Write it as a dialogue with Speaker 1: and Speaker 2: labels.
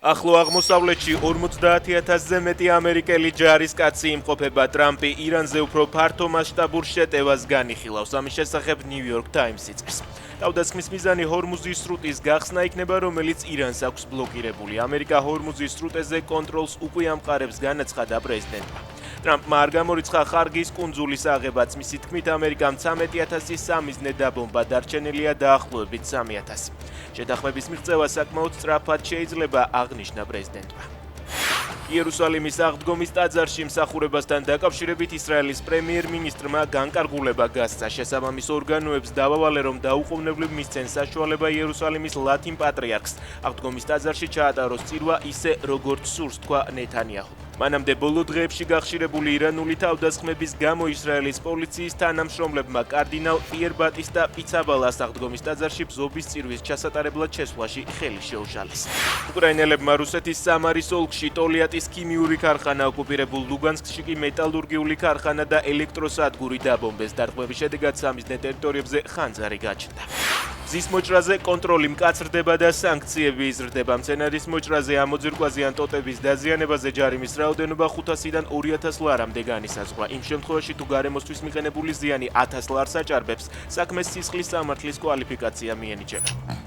Speaker 1: ახლო აღმოსავლეთში 50,000-ზე მეტი ამერიკელი ჯარისკაცი იმყოფება. ტრამპი ირანზე უფრო ფართო მასშტაბურ შეტევას განიხილავს. ამის შესახებ New York Times იწევს. თავდასხმის მიზანი ჰორმუზის სრუტის გახსნა იქნება, რომელიც ირანს აქვს ბლოკირებული. ამერიკა ჰორმუზის სრუტეზე კონტროლს უკვე ამყარებს, განაცხადა პრეზიდენტმა. ტრამპმა არ გამორიცხა ხარგის კუნძულის აღებაც. მისი თქმით, ამერიკამ 13,000 სამიზნე დაბომბა, დარჩენილია დაახლოებით 3,000. შეთანხმების მიღწევა საკმაოდ სწრაფად შეიძლება, აღნიშნა პრეზიდენტმა. იერუსალიმის აღდგომის ტაძარში მსახურებასთან დაკავშირებით ისრაელის პრემიერ-მინისტრმა განკარგულება გასცა. შესაბამის ორგანოებს დავავალე, რომ დაუყოვნებლივ მისცენ საშუალება იერუსალიმის ლათინ პატრიარქს აღდგომის ტაძარში ჩაატაროს წირვა ისე, როგორც სურს, თქვა ნეთანიაჰუ. მანამდე ბოლო დღეებში გახშირებული ირანული თავდასხმების გამო ისრაელის პოლიციის თანამშრომლებმა კარდინალ პიერ ბატისტა პიცაბალას აღდგომის ტაძარში ბზობის წირვის ჩასატარებლად შესვლაში ხელი შეუშალეს. უკრაინელებმა რუსეთის სამარის ოლქში ტოლიატის ქიმიური ქარხანა, ოკუპირებულ ლუგანსკში კი მეტალურგიული ქარხანა და ელექტროსადგური დაბომბეს. დარტყმების შედეგად სამიზნე ტერიტორიებზე ხანძარი გაჩნდა. მზის მოჭრაზე კონტროლი მკაცრდება და სანქციები იზრდება. მცენარის მოჭრაზე ამოძირკვაზი ან ტოტების დაზიანებაზე ჯარიმის რაოდენობა 500-დან 2,000 ლარამდე განისაზღვრა. იმ შემთხვევაში, თუ გარემოსთვის მიყენებული ზიანი 1,000 ლარს აჭარბებს, საქმეს სისხლის სამართლის კვალიფიკაცია მიენიჭება.